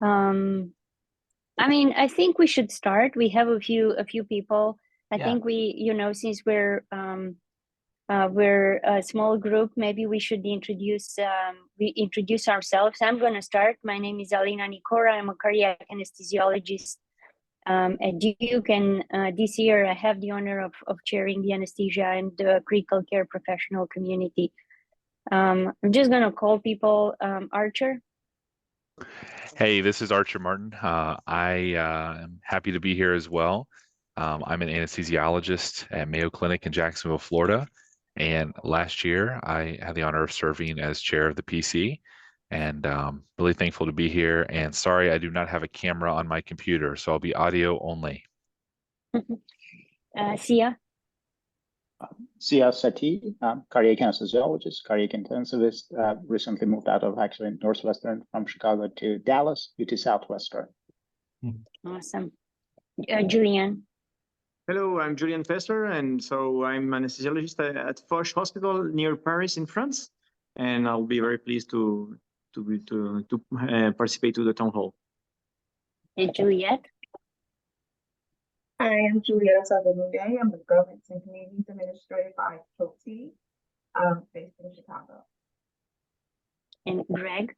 Um, I mean, I think we should start. We have a few people. I think we, since we're a small group, maybe we should introduce ourselves. I'm going to start. My name is Alina Nikora. I'm a cardiac anesthesiologist at Duke, and this year I have the honor of chairing the anesthesia and the critical care professional community. I'm just going to call people. Archer. Hey, this is Archer Martin. I am happy to be here as well. I'm an anesthesiologist at Mayo Clinic in Jacksonville, Florida. And last year, I had the honor of serving as chair of the PC. And really thankful to be here. And sorry, I do not have a camera on my computer, so I'll be audio only. Sia. Sia Sati, cardiac anesthesiologist, cardiac intensivist, recently moved out of actually Northwestern from Chicago to Dallas, UT Southwestern. Awesome. Julian. Hello, I'm Julian Fessler, and so I'm an anesthesiologist at Foch Hospital near Paris in France, and I'll be very pleased to participate to the town hall. And Juliet. Hi, I'm Juliet Salvamude. I'm the Government and Communities Administrator for Schultz, based in Chicago. And Greg.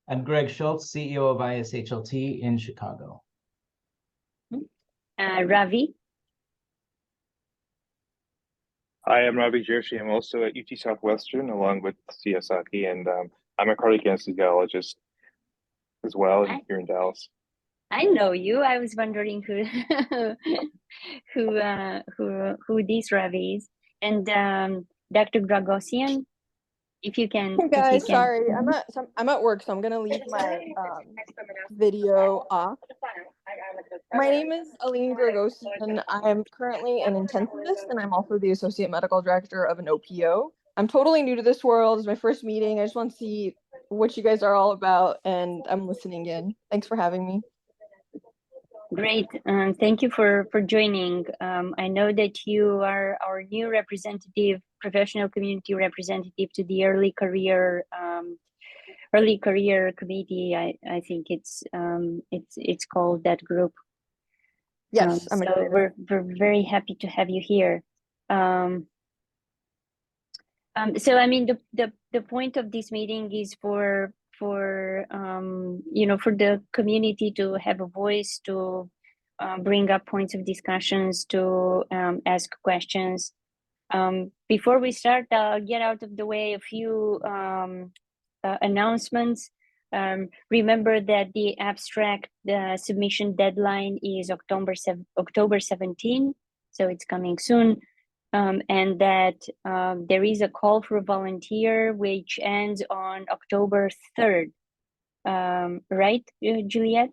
I'm Greg Schultz, CEO of ISHLT in Chicago. Ravi. Hi, I'm Ravi Jershi. I'm also at UT Southwestern along with Siyasaki, and I'm a cardiac anesthesiologist as well here in Dallas. I know you. I was wondering who this Ravi is. And Dr. Dragosian, if you can. Hey guys, sorry, I'm at work, so I'm gonna leave my video off. My name is Aline Dragosian. I'm currently an intensivist, and I'm also the associate medical director of an OPO. I'm totally new to this world. It's my first meeting. I just want to see what you guys are all about, and I'm listening in. Thanks for having me. Great. Thank you for joining. I know that you are our new representative, professional community representative to the early career committee. I think it's called that group. Yes, so we're very happy to have you here. So I mean, the point of this meeting is for the community to have a voice, to bring up points of discussions, to ask questions. Before we start, I'll get out of the way a few announcements. Remember that the abstract submission deadline is October 17, so it's coming soon. And that there is a call for a volunteer which ends on October 3rd, right, Juliet?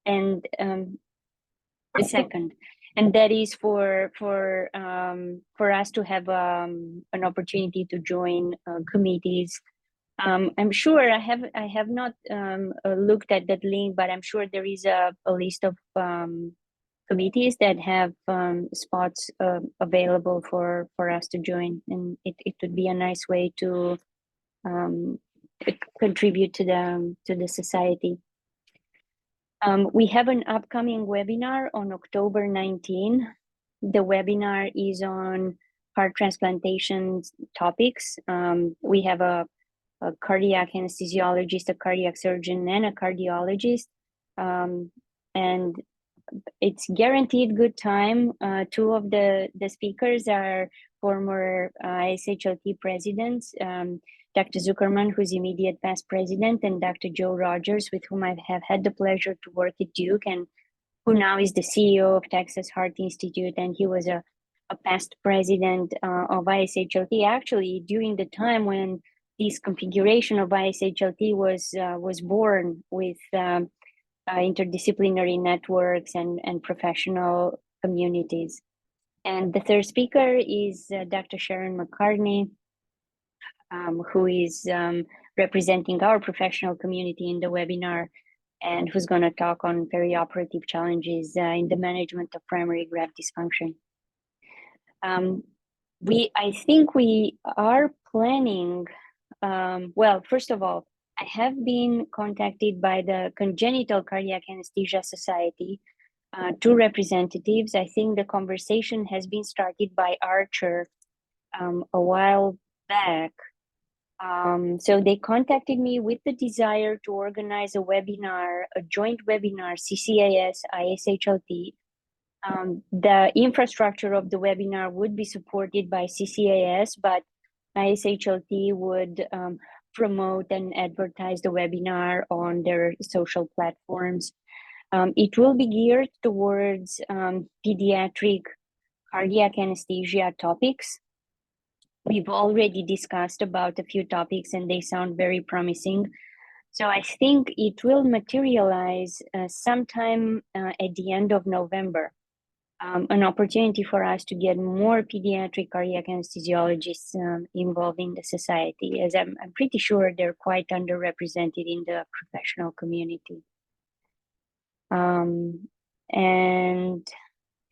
And the second, and that is for us to have an opportunity to join committees. I'm sure I have not looked at that link, but I'm sure there is a list of committees that have spots available for us to join, and it would be a nice way to contribute to the society. We have an upcoming webinar on October 19. The webinar is on heart transplantation topics. We have a cardiac anesthesiologist, a cardiac surgeon, and a cardiologist, and it's guaranteed good time. Two of the speakers are former ISHLT presidents, Dr. Zuckerman, who's immediate past president, and Dr. Joe Rogers, with whom I have had the pleasure to work at Duke, and who now is the CEO of Texas Heart Institute, and he was a past president of ISHLT, actually during the time when this configuration of ISHLT was born, with interdisciplinary networks and professional communities. And the third speaker is Dr. Sharon McCartney, who is representing our professional community in the webinar, and who's going to talk on perioperative challenges in the management of primary graft dysfunction. I think we are planning, well, first of all, I have been contacted by the Congenital Cardiac Anesthesia Society, two representatives. I think the conversation has been started by Archer a while back. So they contacted me with the desire to organize a webinar, a joint webinar, CCAS, ISHLT. The infrastructure of the webinar would be supported by CCAS, but ISHLT would promote and advertise the webinar on their social platforms. It will be geared towards pediatric cardiac anesthesia topics. We've already discussed about a few topics and they sound very promising. So I think it will materialize sometime at the end of November. An opportunity for us to get more pediatric cardiac anesthesiologists involved in the society, as I'm pretty sure they're quite underrepresented in the professional community. And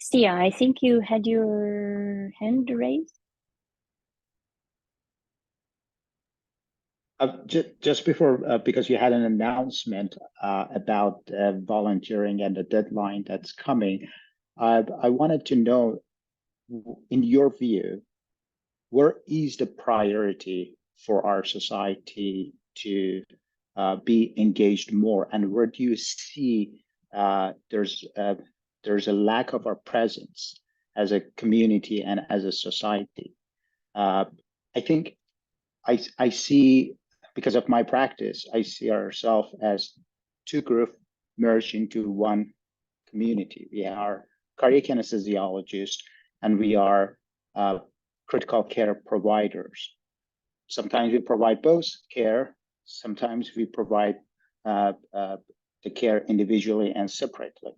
Stia, I think you had your hand raised. Just before, because you had an announcement about volunteering and the deadline that's coming, I wanted to know, in your view, where is the priority for our society to be engaged more, and where do you see there's a lack of our presence as a community and as a society? I think I see, because of my practice, I see ourselves as two groups merged into one community. We are cardiac anesthesiologists and we are critical care providers. Sometimes we provide both care, sometimes we provide the care individually and separately.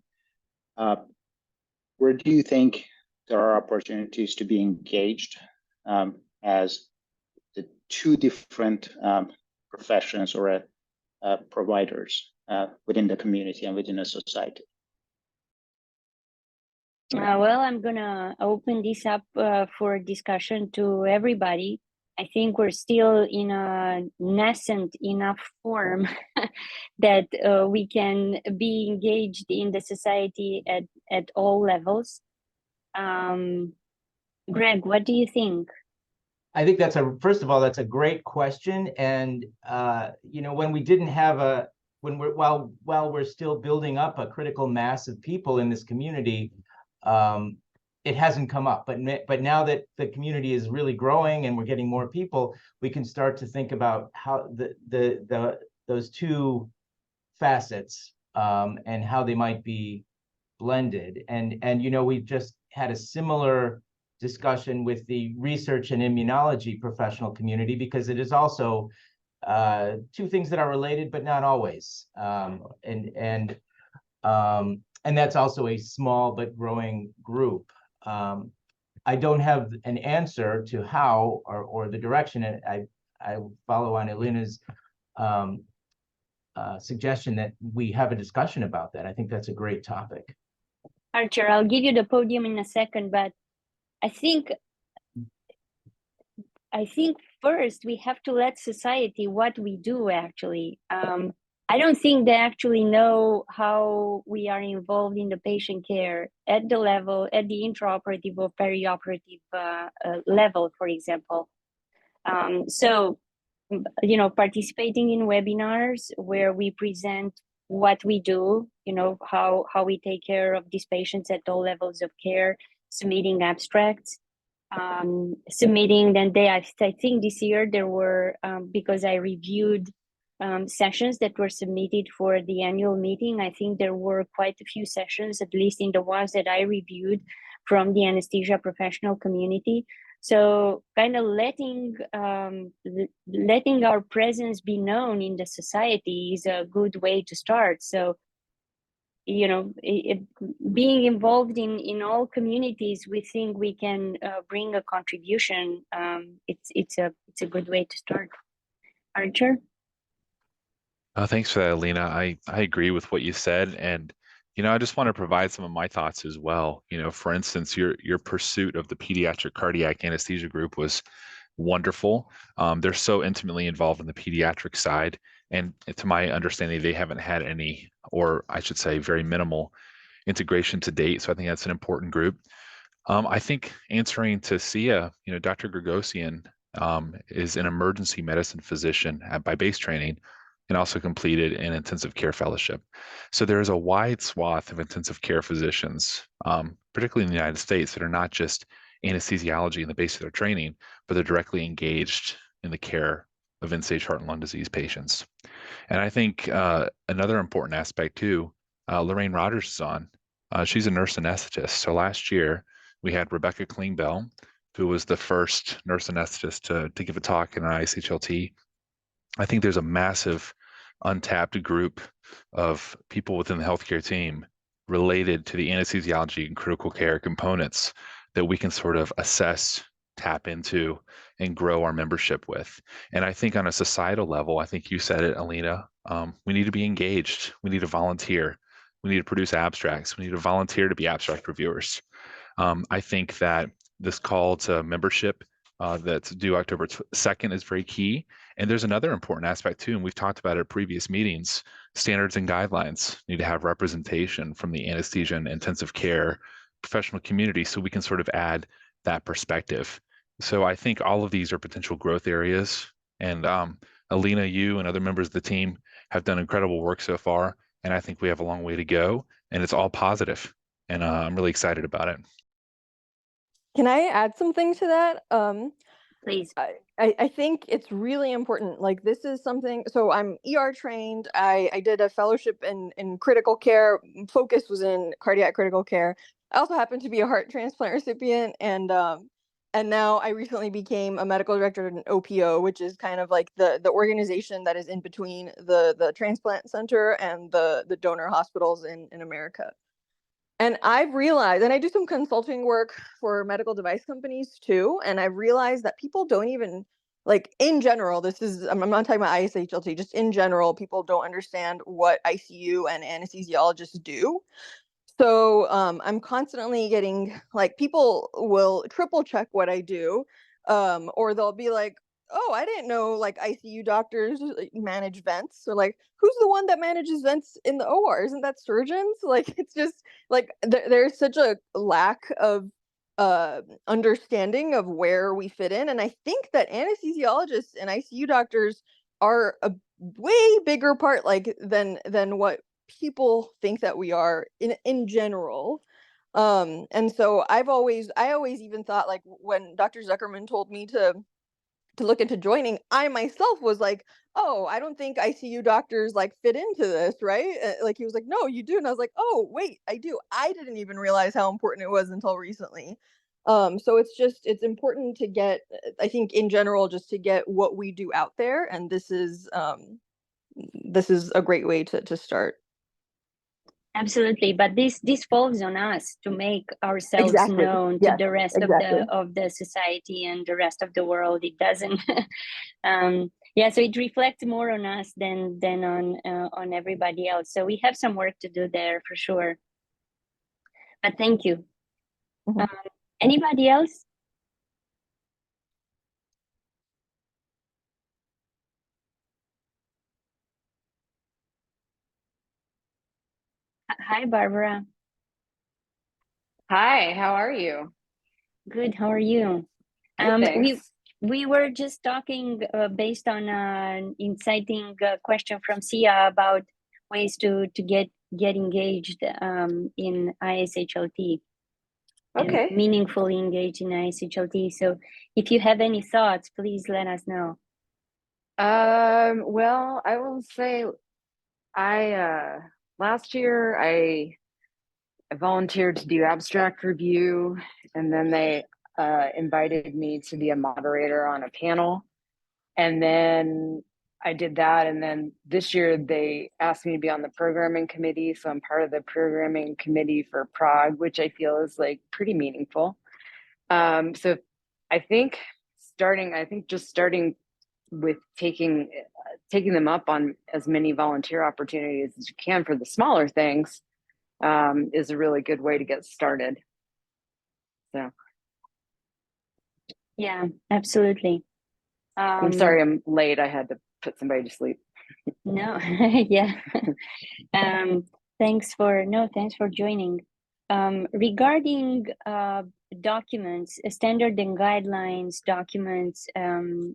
Where do you think there are opportunities to be engaged as the two different professions or providers within the community and within a society? Well, I'm gonna open this up for discussion to everybody. I think we're still in a nascent enough form that we can be engaged in the society at all levels. Greg, what do you think? I think first of all, that's a great question. And, you know, when we didn't have while we're still building up a critical mass of people in this community, it hasn't come up. But now that the community is really growing and we're getting more people, we can start to think about how those two facets and how they might be blended. And you know, we've just had a similar discussion with the research and immunology professional community, because it is also two things that are related, but not always. And that's also a small but growing group. I don't have an answer to how or the direction. I follow on Elena's suggestion that we have a discussion about that. I think that's a great topic. Archer, I'll give you the podium in a second, but I think first we have to let society what we do actually. I don't think they actually know how we are involved in the patient care at the level, at the intraoperative or perioperative level, for example. So, you know, participating in webinars where we present what we do, you know, how we take care of these patients at all levels of care, submitting abstracts, submitting, then I think this year there were, because I reviewed sessions that were submitted for the annual meeting, I think there were quite a few sessions, at least in the ones that I reviewed, from the anesthesia professional community. So kind of letting our presence be known in the society is a good way to start. So, you know, being involved in all communities, we think we can bring a contribution. It's a good way to start. Archer? Thanks for that, Alina. I agree with what you said. And, you know, I just want to provide some of my thoughts as well. You know, for instance, your pursuit of the pediatric cardiac anesthesia group was wonderful. They're so intimately involved in the pediatric side. And to my understanding, they haven't had any, or I should say very minimal integration to date. So I think that's an important group. I think answering to Sia, Dr. Gregosian is an emergency medicine physician by base training and also completed an intensive care fellowship. So there is a wide swath of intensive care physicians, particularly in the United States, that are not just anesthesiology in the base of their training, but they're directly engaged in the care of end-stage heart and lung disease patients. And I think another important aspect too, Lorraine Rogers is on. She's a nurse anesthetist. So last year we had Rebecca Klingbeil, who was the first nurse anesthetist to give a talk in an ISHLT. I think there's a massive untapped group of people within the healthcare team related to the anesthesiology and critical care components that we can sort of assess, tap into, and grow our membership with. And I think on a societal level, I think you said it, Alina, we need to be engaged. We need to volunteer. We need to produce abstracts. We need to volunteer to be abstract reviewers. I think that this call to membership that's due October 2nd is very key. And there's another important aspect too, and we've talked about it at previous meetings. Standards and guidelines need to have representation from the anesthesia and intensive care professional community so we can sort of add that perspective. So I think all of these are potential growth areas. And Alina, you and other members of the team have done incredible work so far. And I think we have a long way to go, and it's all positive. And I'm really excited about it. Can I add something to that? Please. I think it's really important. Like, this is something, so I'm ER trained. I did a fellowship in critical care. Focus was in cardiac critical care. I also happen to be a heart transplant recipient, and now I recently became a medical director at an OPO, which is kind of like the organization that is in between the transplant center and the donor hospitals in America. And I've realized, and I do some consulting work for medical device companies too, and I've realized that people don't even, like, in general, I'm not talking about ISHLT, just in general, people don't understand what ICU and anesthesiologists do. So I'm constantly getting, like, people will triple check what I do, or they'll be like, oh, I didn't know, like, ICU doctors manage vents. Or like, who's the one that manages vents in the OR? Isn't that surgeons? Like, it's just like there's such a lack of understanding of where we fit in. And I think that anesthesiologists and ICU doctors are a way bigger part, like, than what people think that we are in general. And so I always even thought, like, when Dr. Zuckerman told me to look into joining, I myself was like, oh, I don't think ICU doctors, like, fit into this, right? Like, he was like, no, you do. And I was like, oh, wait, I do. I didn't even realize how important it was until recently. So it's important to get, I think in general, just to get what we do out there. And this is a great way to start. Absolutely, but this falls on us to make ourselves known to the rest of the society and the rest of the world. It doesn't. So it reflects more on us than on everybody else. So we have some work to do there for sure. But thank you. Mm-hmm. Anybody else? Hi, Barbara. Hi, how are you? Good, how are you? Good, thanks. We were just talking based on an inciting question from Sia about ways to get engaged in ISHLT. Okay. And meaningfully engaged in ISHLT. So if you have any thoughts, please let us know. Well, I will say last year I volunteered to do abstract review, and then they invited me to be a moderator on a panel, and then I did that, and then this year they asked me to be on the programming committee, so I'm part of the programming committee for Prague, which I feel is, like, pretty meaningful. So I think just starting with taking them up on as many volunteer opportunities as you can for the smaller things is a really good way to get started. So yeah, absolutely. I'm sorry I'm late. I had to put somebody to sleep. No, yeah. Thanks for joining. Regarding documents, standard and guidelines documents, ISHLT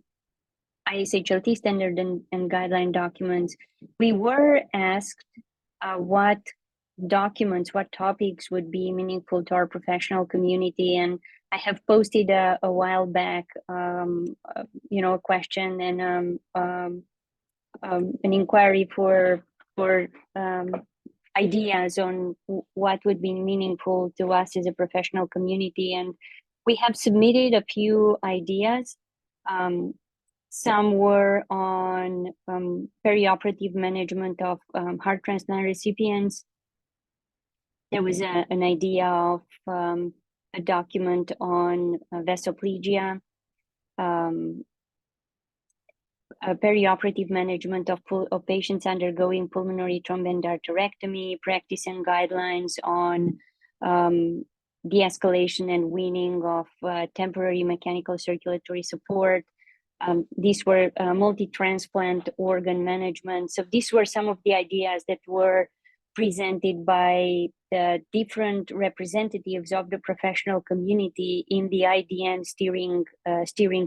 standard and guideline documents, we were asked what documents, what topics would be meaningful to our professional community, and I have posted a while back, a question and an inquiry for ideas on what would be meaningful to us as a professional community, and we have submitted a few ideas. Some were on perioperative management of heart transplant recipients. There was an idea of a document on vasoplegia, perioperative management of patients undergoing pulmonary thromboendarterectomy, practice and guidelines on de-escalation and weaning of temporary mechanical circulatory support. These were multi-transplant organ management. So these were some of the ideas that were presented by the different representatives of the professional community in the IDN steering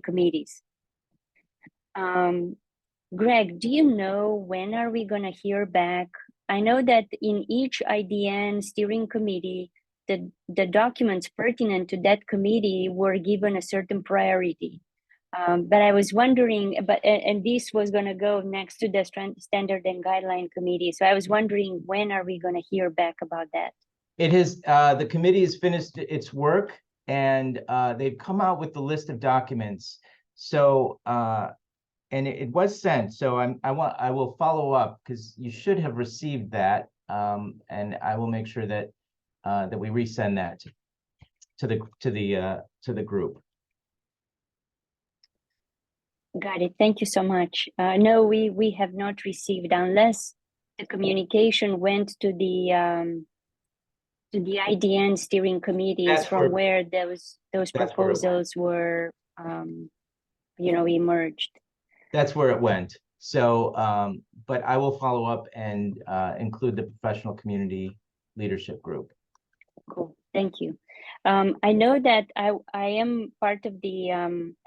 committees. Greg, do you know when are we going to hear back? I know that in each IDN steering committee, the documents pertinent to that committee were given a certain priority. But I was wondering, and this was going to go next to the standard and guideline committee. So I was wondering, when are we going to hear back about that? It has, the committee has finished its work, and they've come out with the list of documents. So, and it was sent. So I will follow up, because you should have received that, and I will make sure that that we resend that to the group. Got it. Thank you so much. No, we have not received, unless the communication went to the IDN steering committees from where those proposals were, emerged. That's where it went. So, but I will follow up and include the professional community leadership group. Cool. Thank you. I know that I am part of the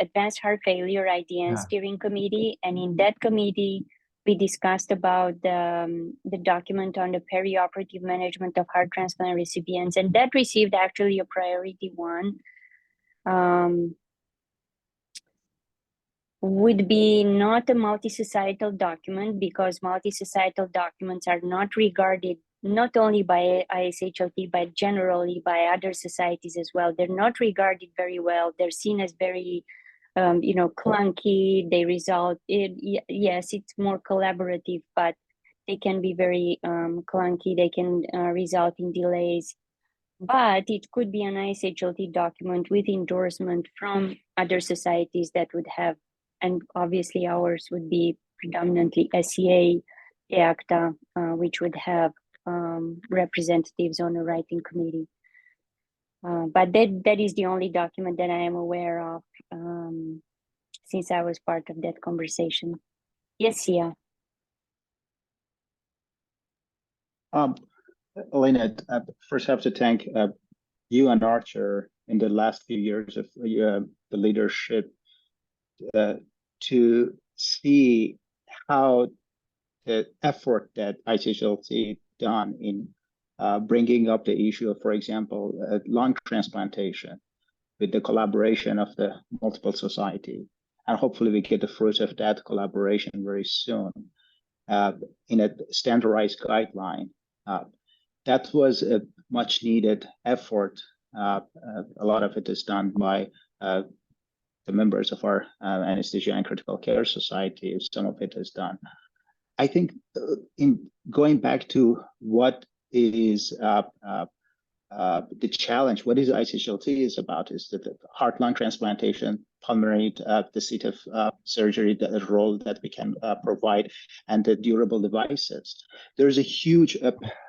Advanced Heart Failure IDN steering committee, and in that committee, we discussed about the document on the perioperative management of heart transplant recipients, and that received actually a priority one. Would be not a multisocietal document, because multisocietal documents are not regarded not only by ISHLT, but generally by other societies as well. They're not regarded very well. They're seen as very, clunky. They result in, yes, it's more collaborative, but they can be very clunky. They can result in delays. But it could be an ISHLT document with endorsement from other societies that would have, and obviously ours would be predominantly SCA, EACTA, which would have representatives on the writing committee. But that is the only document that I am aware of since I was part of that conversation. Yes, Sia. Elena, first I have to thank you and Archer in the last few years of the leadership to see how the effort that ISHLT done in bringing up the issue of, for example, lung transplantation with the collaboration of the multiple society. And hopefully we get the fruits of that collaboration very soon in a standardized guideline. That was a much needed effort. A lot of it is done by the members of our Anesthesia and Critical Care Society. Some of it is done. I think in going back to what is the challenge, what is ISHLT is about, is that the heart-lung transplantation, pulmonary dissecative surgery, the role that we can provide, and the durable devices. There's a huge,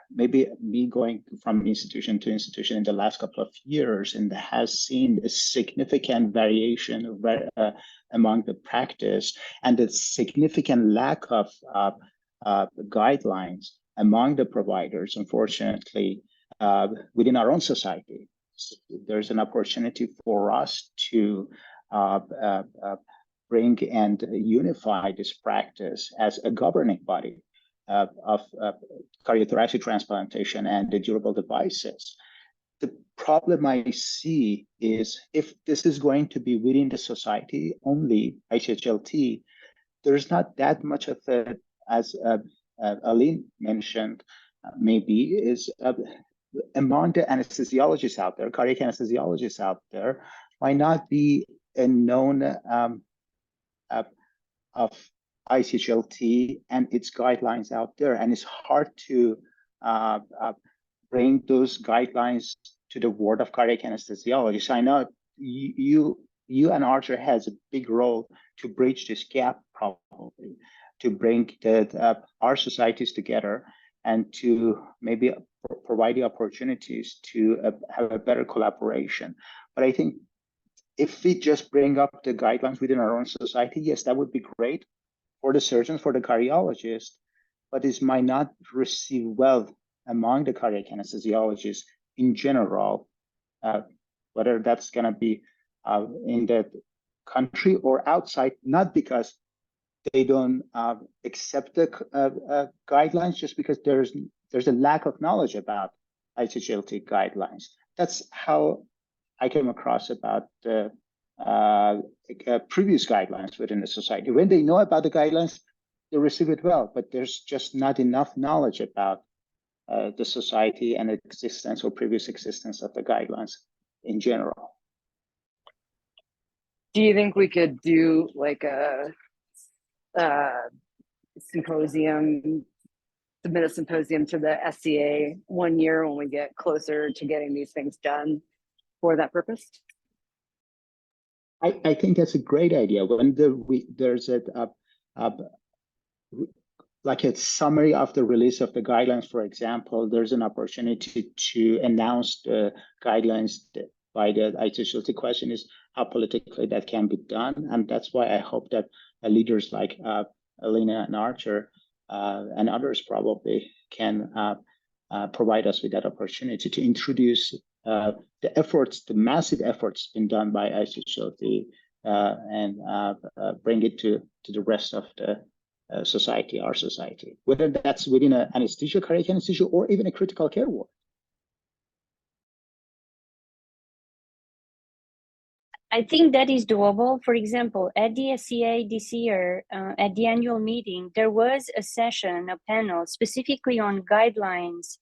maybe me going from institution to institution in the last couple of years, and has seen a significant variation among the practice, and the significant lack of guidelines among the providers. Unfortunately, within our own society, there's an opportunity for us to bring and unify this practice as a governing body of cardiothoracic transplantation and the durable devices. The problem I see is if this is going to be within the society only, ICHLT, there's not that much of it, as Aline mentioned, maybe is among the anesthesiologists out there, cardiac anesthesiologists out there, might not be a known of ICHLT and its guidelines out there. And it's hard to bring those guidelines to the world of cardiac anesthesiology. So I know you and Archer has a big role to bridge this gap, probably, to bring our societies together and to maybe provide the opportunities to have a better collaboration. But I think if we just bring up the guidelines within our own society, yes, that would be great for the surgeons, for the cardiologists, but this might not receive well among the cardiac anesthesiologists in general, whether that's going to be in the country or outside, not because they don't accept the guidelines, just because there's a lack of knowledge about ICHLT guidelines. That's how I came across about the previous guidelines within the society. When they know about the guidelines, they receive it well, but there's just not enough knowledge about the society and existence or previous existence of the guidelines in general. Do you think we could do like a symposium, submit a symposium to the SCA 1 year when we get closer to getting these things done for that purpose? I think that's a great idea. When there's like a summary of the release of the guidelines, for example, there's an opportunity to announce the guidelines by the ICHLT. Question is how politically that can be done. And that's why I hope that leaders like Alina and Archer and others probably can provide us with that opportunity to introduce the efforts, the massive efforts been done by ICHLT and bring it to the rest of the society, our society, whether that's within an anesthesia, cardiac anesthesia, or even a critical care ward. I think that is doable. For example, at the SCA this year, at the annual meeting, there was a session, a panel specifically on guidelines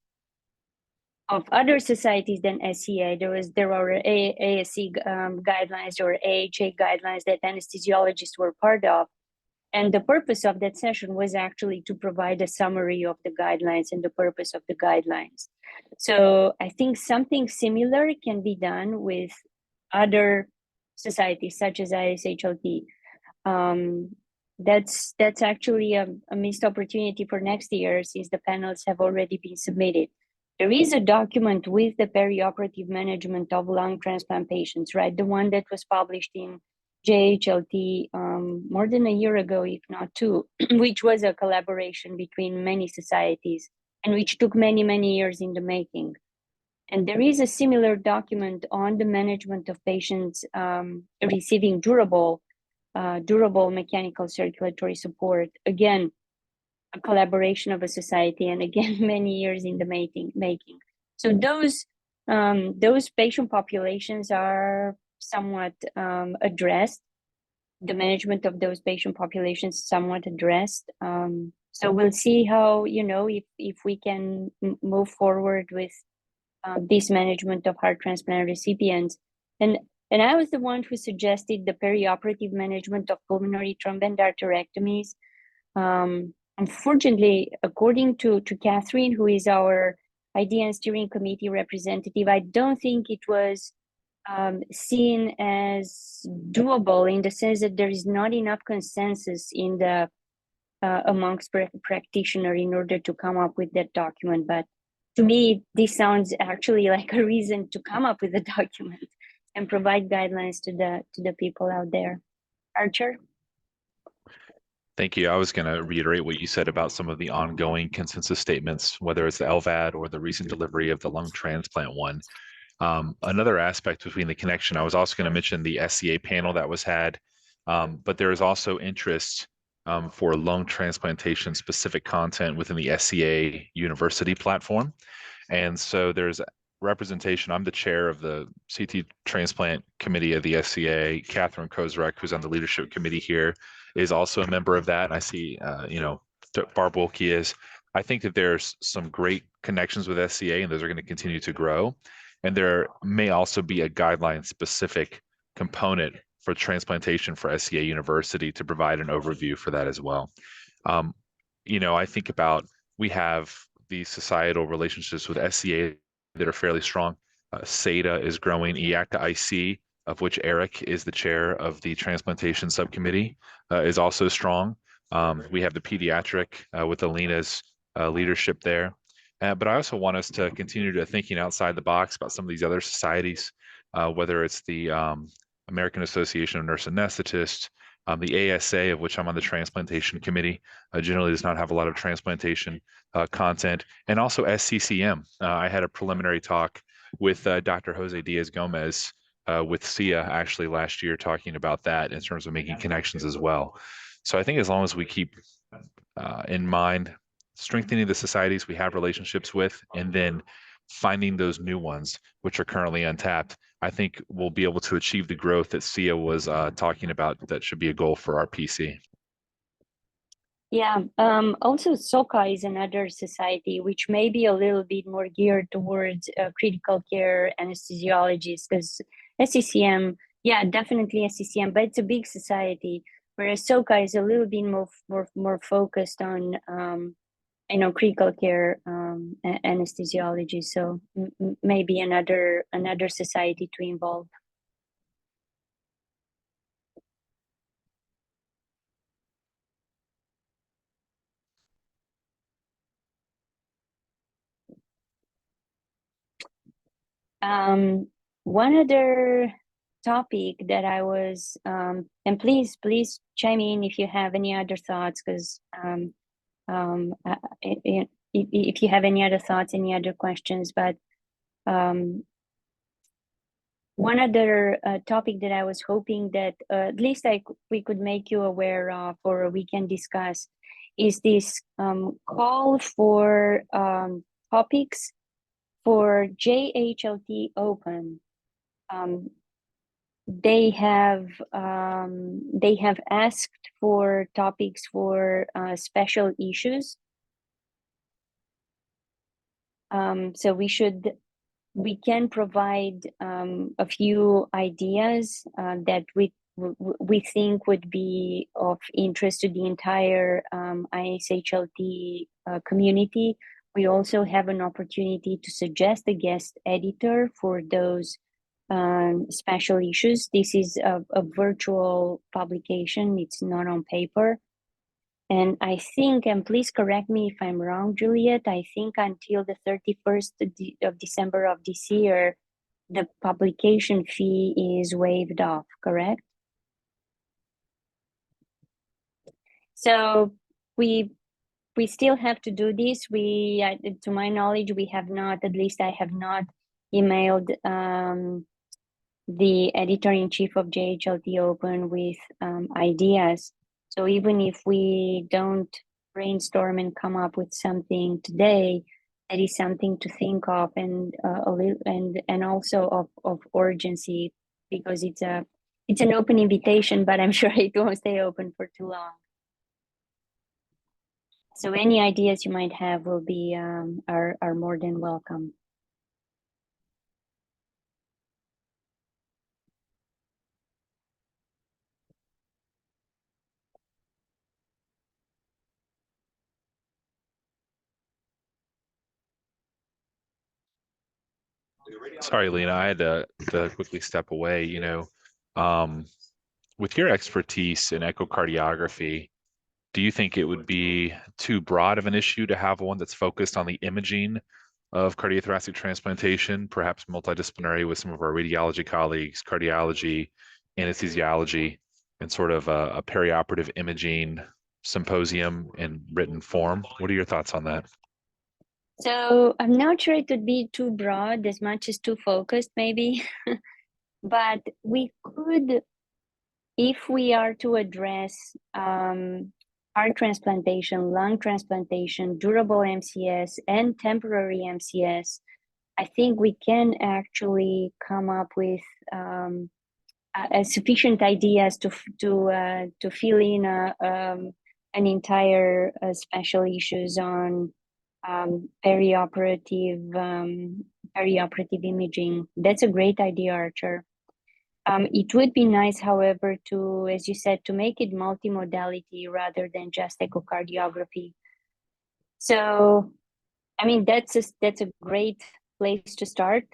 of other societies than SCA. There were ASC guidelines or AHA guidelines that anesthesiologists were part of. And the purpose of that session was actually to provide a summary of the guidelines and the purpose of the guidelines. So I think something similar can be done with other societies such as ISHLT. That's actually a missed opportunity for next year, since the panels have already been submitted. There is a document with the perioperative management of lung transplant patients, right? The one that was published in JHLT more than a year ago, if not two, which was a collaboration between many societies and which took many, many years in the making. And there is a similar document on the management of patients receiving durable mechanical circulatory support. Again, a collaboration of a society, and again, many years in the making. So those patient populations are somewhat addressed. The management of those patient populations somewhat addressed. So we'll see how, if we can move forward with this management of heart transplant recipients. And I was the one who suggested the perioperative management of pulmonary thrombectomies. Unfortunately, according to Catherine, who is our Idea and Steering Committee representative, I don't think it was seen as doable, in the sense that there is not enough consensus in the amongst practitioners in order to come up with that document. But to me, this sounds actually like a reason to come up with a document and provide guidelines to the people out there. Archer? Thank you. I was going to reiterate what you said about some of the ongoing consensus statements, whether it's the LVAD or the recent delivery of the lung transplant one. Another aspect between the connection, I was also going to mention the SCA panel that was had, but there is also interest for lung transplantation specific content within the SCA University platform. And so there's representation. I'm the chair of the CT transplant committee of the SCA. Catherine Kozarek, who's on the leadership committee here, is also a member of that. And I see, Barb Wilkie is. I think that there's some great connections with SCA, and those are going to continue to grow. And there may also be a guideline specific component for transplantation for SCA University to provide an overview for that as well. I think about, we have these societal relationships with SCA that are fairly strong. SATA is growing. EACTA IC, of which Eric is the chair of the transplantation subcommittee, is also strong. We have the Pediatric with Alina's leadership there. But I also want us to continue to thinking outside the box about some of these other societies, whether it's the American Association of Nurse Anesthetists, the ASA, of which I'm on the transplantation committee, generally does not have a lot of transplantation content, and also SCCM. I had a preliminary talk with Dr. Jose Diaz-Gomez with SCA actually last year, talking about that in terms of making connections as well. So I think as long as we keep in mind strengthening the societies we have relationships with, and then finding those new ones which are currently untapped, I think we'll be able to achieve the growth that Sia was talking about. That should be a goal for our PC. Yeah, also SOCA is another society which may be a little bit more geared towards critical care anesthesiologists, because SCCM, yeah, definitely SCCM, but it's a big society, whereas SOCA is a little bit more focused on critical care anesthesiology. So maybe another society to involve. One other topic that I was, and please chime in if you have any other thoughts, because if you have any other thoughts, any other questions, but one other topic that I was hoping that at least we could make you aware of, or we can discuss, is this call for topics for JHT Open. They have asked for topics for special issues. So we can provide a few ideas that we think would be of interest to the entire ISHLT community. We also have an opportunity to suggest a guest editor for those special issues. This is a virtual publication. It's not on paper. And I think, and please correct me if I'm wrong, Juliet, I think until the 31st of December of this year, the publication fee is waived off, correct? So we still have to do this. To my knowledge, we have not, at least I have not emailed the editor-in-chief of JHT Open with ideas. So even if we don't brainstorm and come up with something today, that is something to think of, and also of urgency, because it's an open invitation, but I'm sure it won't stay open for too long. So any ideas you might have will be are more than welcome. Sorry, Lena, I had to quickly step away. With your expertise in echocardiography, do you think it would be too broad of an issue to have one that's focused on the imaging of cardiothoracic transplantation, perhaps multidisciplinary with some of our radiology colleagues, cardiology, anesthesiology, and sort of a perioperative imaging symposium in written form. What are your thoughts on that? So I'm not sure it would be too broad as much as too focused, maybe. But we could, if we are to address heart transplantation, lung transplantation, durable MCS, and temporary MCS, I think we can actually come up with sufficient ideas to fill in an entire special issues on perioperative imaging. That's a great idea, Archer. It would be nice, however, to, as you said, to make it multimodality rather than just echocardiography. So, I mean, that's a great place to start.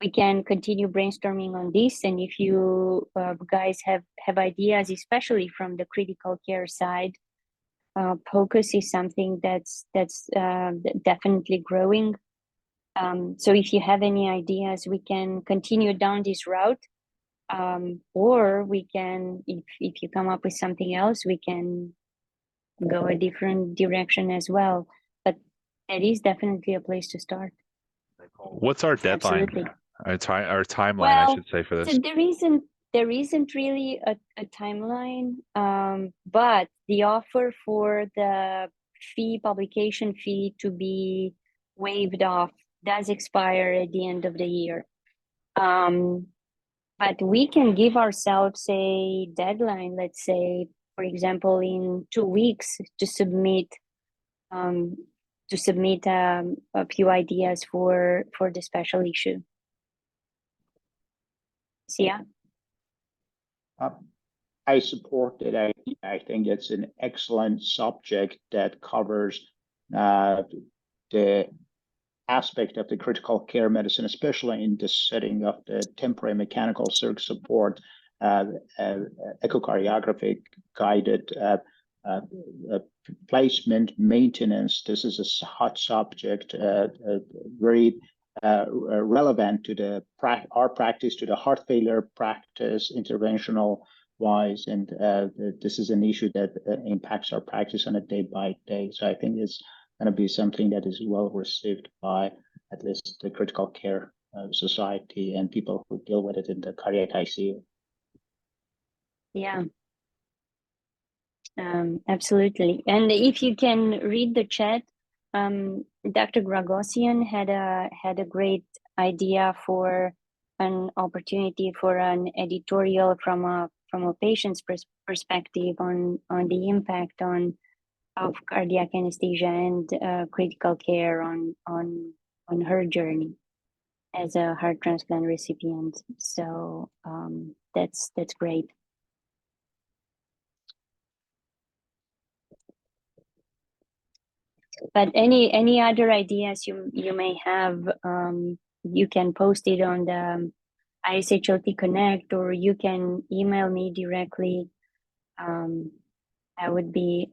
We can continue brainstorming on this, and if you guys have ideas, especially from the critical care side, POCUS is something that's definitely growing. So if you have any ideas, we can continue down this route, or we can, if you come up with something else, we can go a different direction as well. But that is definitely a place to start. What's our deadline? Absolutely. Our timeline, Well, I should say, for this. So there isn't really a timeline, but the offer for the publication fee to be waived off does expire at the end of the year. But we can give ourselves a deadline, let's say, for example, in 2 weeks to submit a few ideas for the special issue. Yeah. I support it. I think it's an excellent subject that covers the aspect of the critical care medicine, especially in the setting of the temporary mechanical circ support, echocardiographic guided placement maintenance. This is a hot subject, very relevant to our practice, to the heart failure practice, interventional wise, and this is an issue that impacts our practice on a day by day. So I think it's going to be something that is well received by at least the critical care society and people who deal with it in the cardiac ICU. Yeah. Absolutely. And if you can read the chat, Dr. Gragosian had a great idea for an opportunity for an editorial from a patient's perspective on the impact of cardiac anesthesia and critical care on her journey as a heart transplant recipient. So that's great. But any other ideas you may have, you can post it on the ISHLT Connect, or you can email me directly. I would be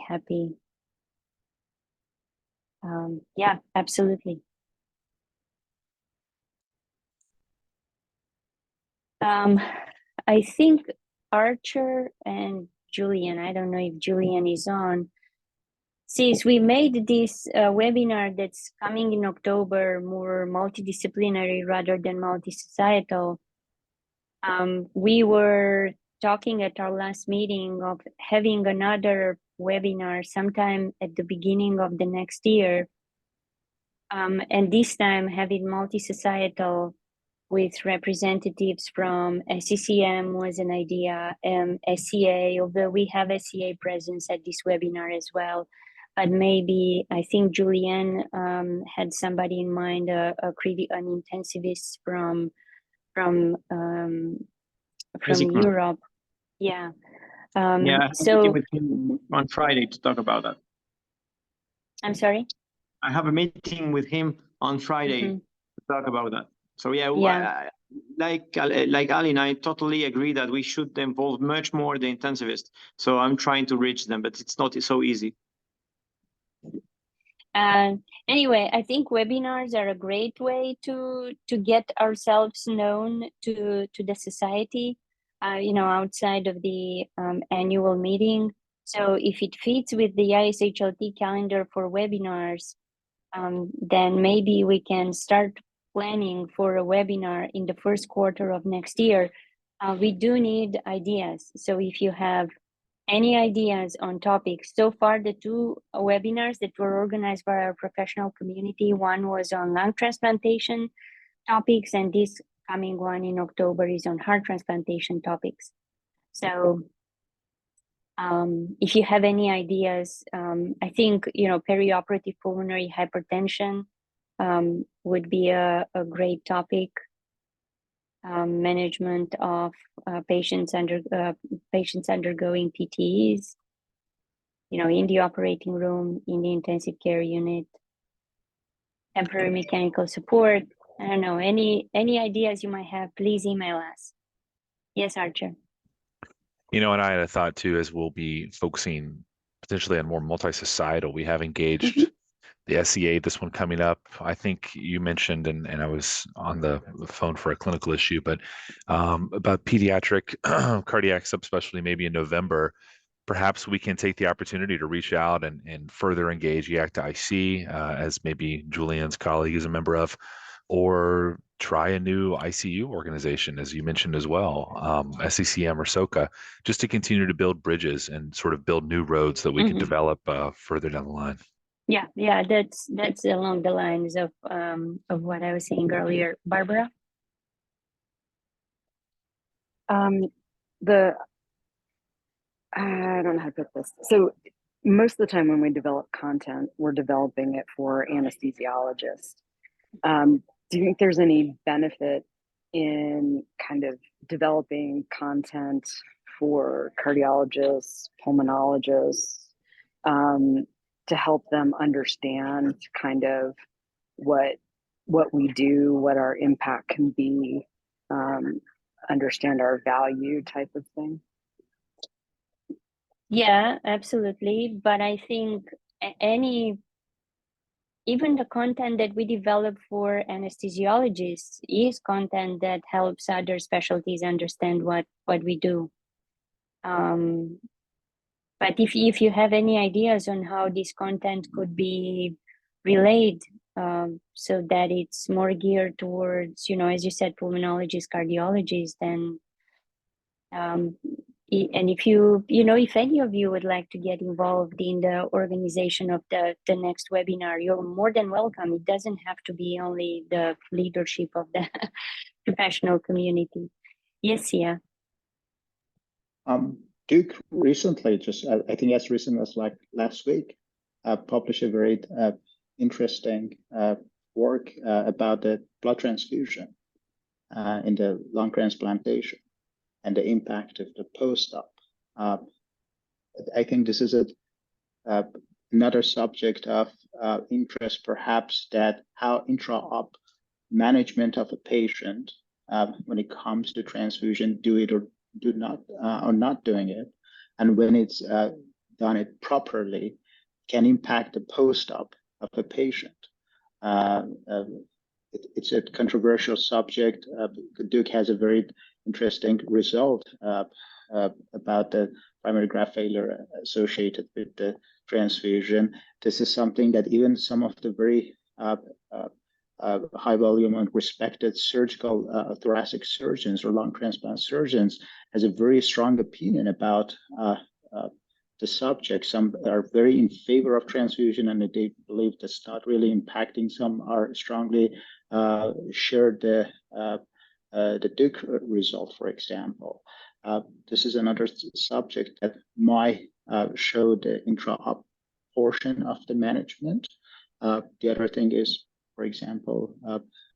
happy. Yeah, absolutely. I think Archer and Julian, I don't know if Julian is on. Since we made this webinar that's coming in October more multidisciplinary rather than multisocietal, we were talking at our last meeting of having another webinar sometime at the beginning of the next year. And this time having multisocietal with representatives from SCCM was an idea, SCA, although we have SCA presence at this webinar as well. But maybe, I think Julian had somebody in mind, an intensivist from Europe. Yeah. Yeah, I have so a meeting with him on Friday to talk about that. I'm sorry? I have a meeting with him on Friday to talk about that. So yeah. Like Ali and I totally agree that we should involve much more the intensivist. So I'm trying to reach them, but it's not so easy. Anyway, I think webinars are a great way to get ourselves known to the society, outside of the annual meeting. So if it fits with the ISHLT calendar for webinars, then maybe we can start planning for a webinar in the first quarter of next year. We do need ideas. So if you have any ideas on topics, so far the two webinars that were organized by our professional community, one was on lung transplantation topics, and this coming one in October is on heart transplantation topics. So if you have any ideas, I think, perioperative pulmonary hypertension would be a great topic. Management of patients undergoing PTEs, in the operating room, in the intensive care unit, temporary mechanical support. I don't know, any ideas you might have, please email us. Yes, Archer. And I had a thought too, as we'll be focusing potentially on more multisocietal. We have engaged the SCA, this one coming up. I think you mentioned, and I was on the phone for a clinical issue, but about pediatric cardiac subspecialty, maybe in November. Perhaps we can take the opportunity to reach out and further engage YACTA IC, as maybe Julian's colleague is a member of, or try a new ICU organization, as you mentioned as well, SCCM or SOCA, just to continue to build bridges and sort of build new roads that we can develop further down the line. Yeah, that's along the lines of what I was saying earlier. Barbara? I don't know how to put this. So most of the time when we develop content, we're developing it for anesthesiologists. Do you think there's any benefit in kind of developing content for cardiologists, pulmonologists, to help them understand kind of what we do, what our impact can be, understand our value type of thing? Yeah, absolutely. But I think even the content that we develop for anesthesiologists is content that helps other specialties understand what we do. But if you have any ideas on how this content could be relayed, so that it's more geared towards, as you said, pulmonologists, cardiologists, then and if if any of you would like to get involved in the organization of the next webinar, you're more than welcome. It doesn't have to be only the leadership of the professional community. Yes, yeah. Duke recently, I think as recent as like last week, published a very interesting work about the blood transfusion in the lung transplantation and the impact of the post-op. I think this is another subject of interest, perhaps, that how intra-op management of a patient when it comes to transfusion, do it or do not, or not doing it, and when it's done it properly, can impact the post-op of a patient. It's a controversial subject. Duke has a very interesting result about the primary graft failure associated with the transfusion. This is something that even some of the very high volume and respected surgical thoracic surgeons or lung transplant surgeons has a very strong opinion about the subject. Some are very in favor of transfusion and they believe that's not really impacting. Some are strongly share the Duke result, for example. This is another subject that might show the intra-op portion of the management. The other thing is, for example,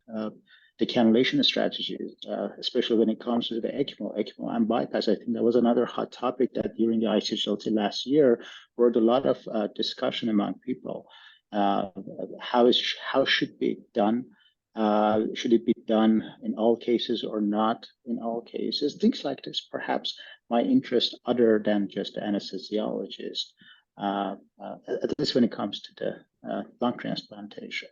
the cannulation strategies, especially when it comes to the ECMO and bypass. I think that was another hot topic that during the ISHLT last year brought a lot of discussion among people. How should it be done? Should it be done in all cases or not in all cases? Things like this perhaps might interest other than just the anesthesiologist, at least when it comes to the lung transplantation.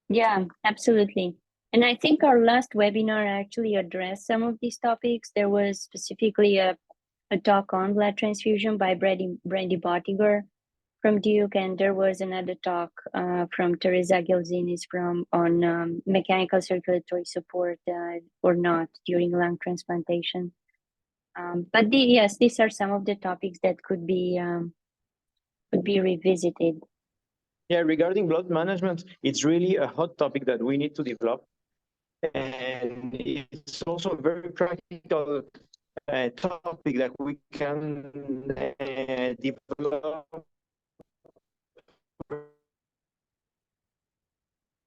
Yeah, absolutely. And I think our last webinar actually addressed some of these topics. There was specifically a a talk on blood transfusion by Brandy Bottiger from Duke, and there was another talk from Teresa Gilzinis on mechanical circulatory support or not during lung transplantation. But yes, these are some of the topics that could be revisited. Yeah, regarding blood management, it's really a hot topic that we need to develop. And it's also a very practical topic that we can develop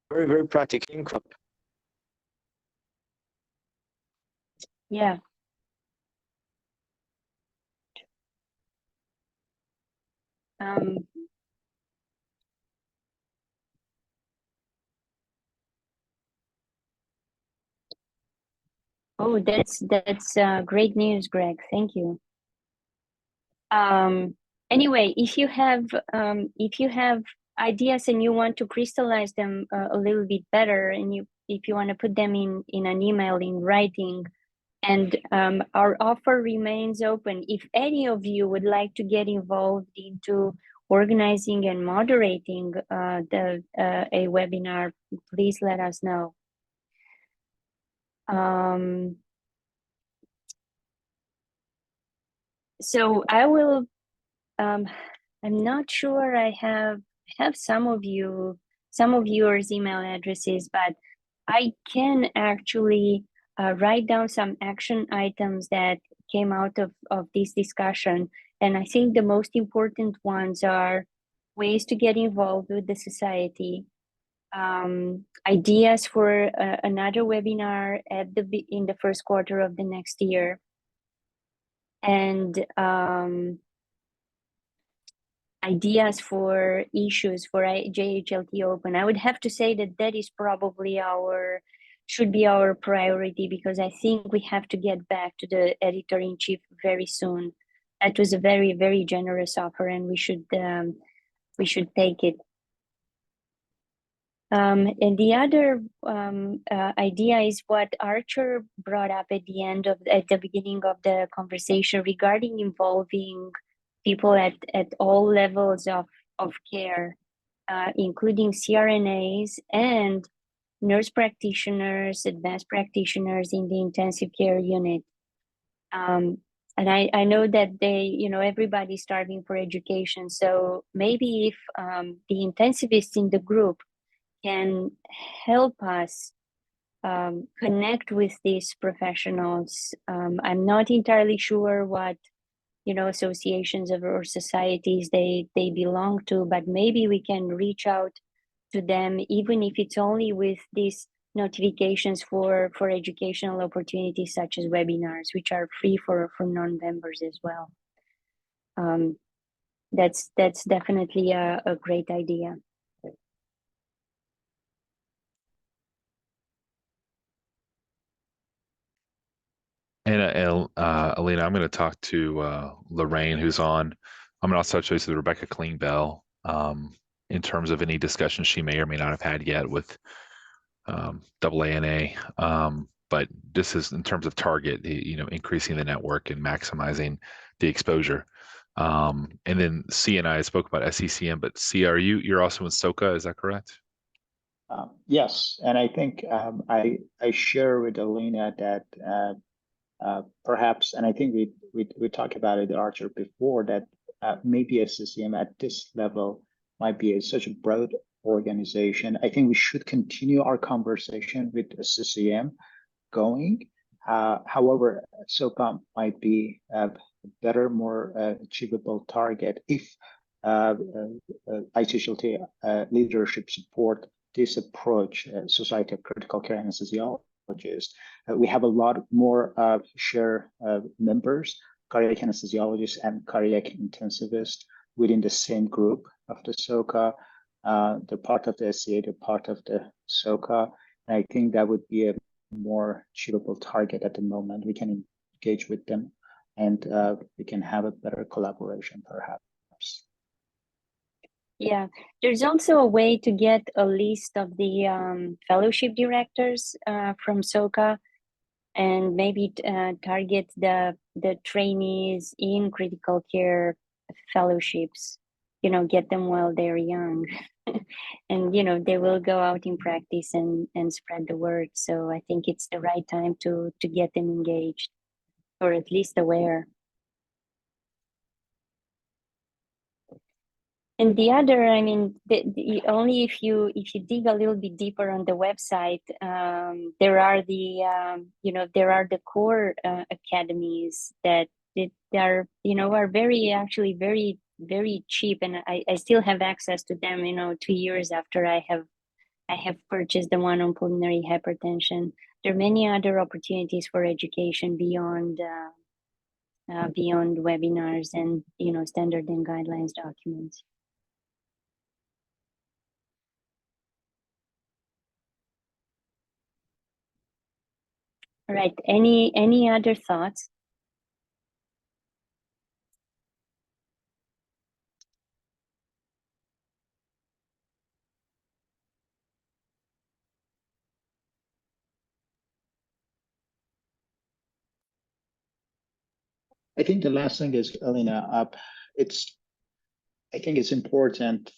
very, very practical. Yeah. Oh, that's great news, Greg. Thank you. Anyway, if you have ideas and you want to crystallize them a little bit better, and if you want to put them in an email in writing, and our offer remains open. If any of you would like to get involved into organizing and moderating a webinar, please let us know. So I will. I'm not sure I have some of yours email addresses, but I can actually write down some action items that came out of this discussion. And I think the most important ones are ways to get involved with the society, ideas for another webinar in the first quarter of the next year, and ideas for issues for JHLT Open. I would have to say that is probably should be our priority, because I think we have to get back to the editor-in-chief very soon. That was a very, very generous offer, and we should take it. And the other idea is what Archer brought up at the beginning of the conversation regarding involving people at all levels of care, including CRNAs and nurse practitioners, advanced practitioners in the intensive care unit. And I know that everybody's starving for education. So maybe if the intensivists in the group can help us connect with these professionals. I'm not entirely sure what associations or societies they belong to, but maybe we can reach out to them, even if it's only with these notifications for educational opportunities such as webinars, which are free for non-members as well. That's definitely a great idea. And Alina, I'm going to talk to Lorraine, who's on. I'm going to also touch base with Rebecca Klingbeil in terms of any discussions she may or may not have had yet with AANA. But this is in terms of target, increasing the network and maximizing the exposure. And then C and I spoke about SCCM, but C, you're also in SOCA, is that correct? Yes, and I think I share with Alina that perhaps, and I think we talked about it, Archer, before, that maybe SCCM at this level might be such a broad organization. I think we should continue our conversation with SCCM going. However, SOCA might be a better, more achievable target if ICHLT leadership support this approach, Society of Critical Care Anesthesiologists. We have a lot more share members, cardiac anesthesiologists and cardiac intensivists within the same group of the SOCA. They're part of the SCA, they're part of the SOCA. And I think that would be a more achievable target at the moment. We can engage with them and we can have a better collaboration perhaps. Yeah, there's also a way to get a list of the fellowship directors from SOCA, and maybe target the trainees in critical care fellowships, get them while they're young. And they will go out in practice and spread the word. So I think it's the right time to get them engaged, or at least aware. And the other, I mean, only if you dig a little bit deeper on the website, there are the core academies that are actually very, very cheap, and I still have access to them 2 years after I have purchased the one on pulmonary hypertension. There are many other opportunities for education beyond webinars and standard and guidelines documents. All right, any other thoughts? I think the last thing is, Alina, I think it's important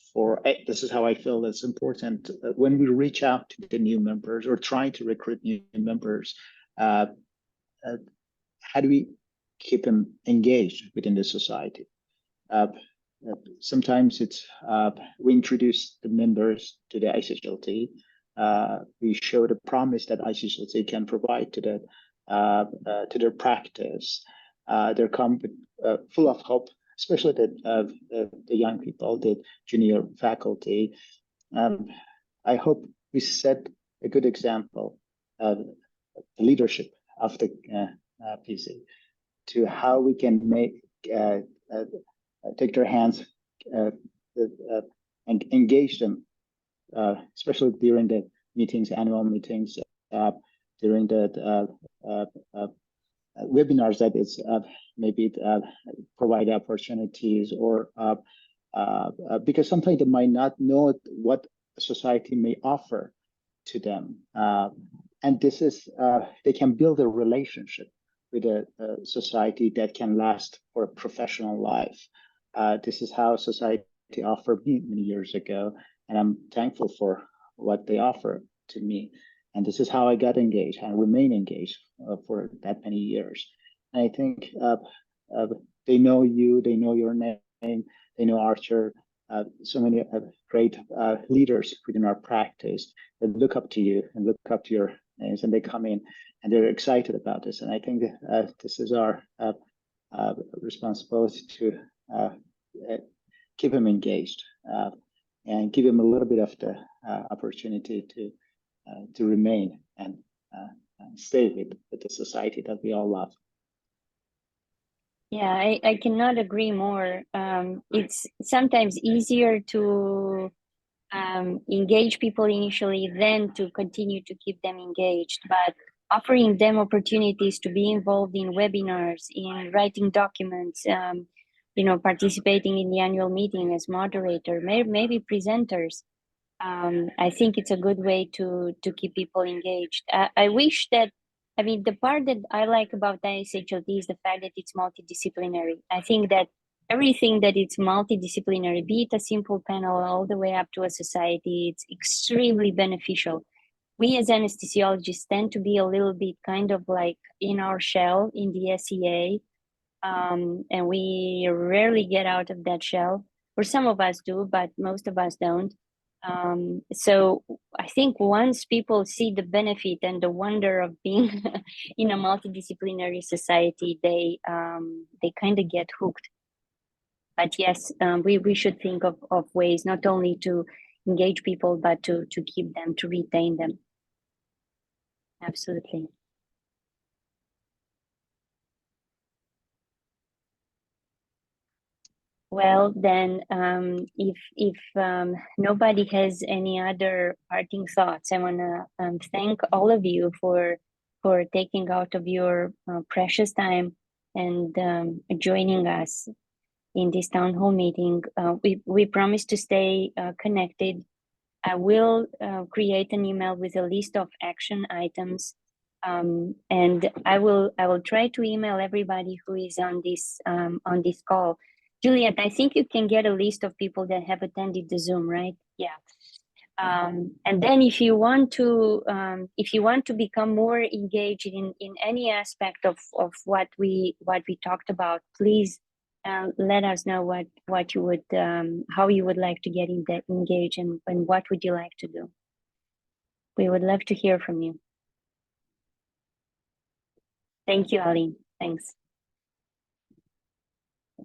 this is how I feel it's important when we reach out to the new members or try to recruit new members, how do we keep them engaged within the society? Sometimes it's we introduce the members to the ICHLT. We show the promise that ICHLT can provide to their practice. They come full of hope, especially the young people, the junior faculty. I hope we set a good example of the leadership of the PC to how we can take their hands and engage them, especially during the meetings, annual meetings, during the webinars that is maybe provide opportunities, or because sometimes they might not know what society may offer to them, and this is they can build a relationship with a society that can last for a professional life. This is how society offered me many years ago, and I'm thankful for what they offer to me. And this is how I got engaged and remain engaged for that many years. And I think they know you, they know your name, they know Archer, so many great leaders within our practice that look up to you and look up to your names, and they come in and they're excited about this. And I think this is our responsibility to keep them engaged and give them a little bit of the opportunity to remain and stay with the society that we all love. Yeah, I cannot agree more. It's sometimes easier to engage people initially than to continue to keep them engaged, but offering them opportunities to be involved in webinars, in writing documents, participating in the annual meeting as moderator, maybe presenters. I think it's a good way to keep people engaged. I wish that, the part that I like about ISHLT is the fact that it's multidisciplinary. I think that everything that it's multidisciplinary, be it a simple panel all the way up to a society, it's extremely beneficial. We as anesthesiologists tend to be a little bit kind of like in our shell in the SCA, and we rarely get out of that shell. Or some of us do, but most of us don't. So I think once people see the benefit and the wonder of being in a multidisciplinary society, they kind of get hooked. But yes, we should think of ways not only to engage people, but to keep them, to retain them. Absolutely. Well, then, if nobody has any other parting thoughts, I want to thank all of you for taking out of your precious time and joining us in this town hall meeting. We promise to stay connected. I will create an email with a list of action items And I will try to email everybody who is on this call. Juliet, I think you can get a list of people that have attended the Zoom, right? Yeah. And then if you want to become more engaged in any aspect of what we talked about, please let us know what you would how you would like to get engaged and what would you like to do. We would love to hear from you. Thank you, Aline. Thanks.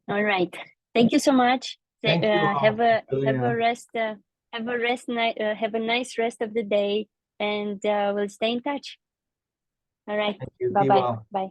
All right. Thank you so much. Thank you all. Have a nice rest of the day, and we'll stay in touch. All right. Thank you. Be Bye-bye. well. Bye.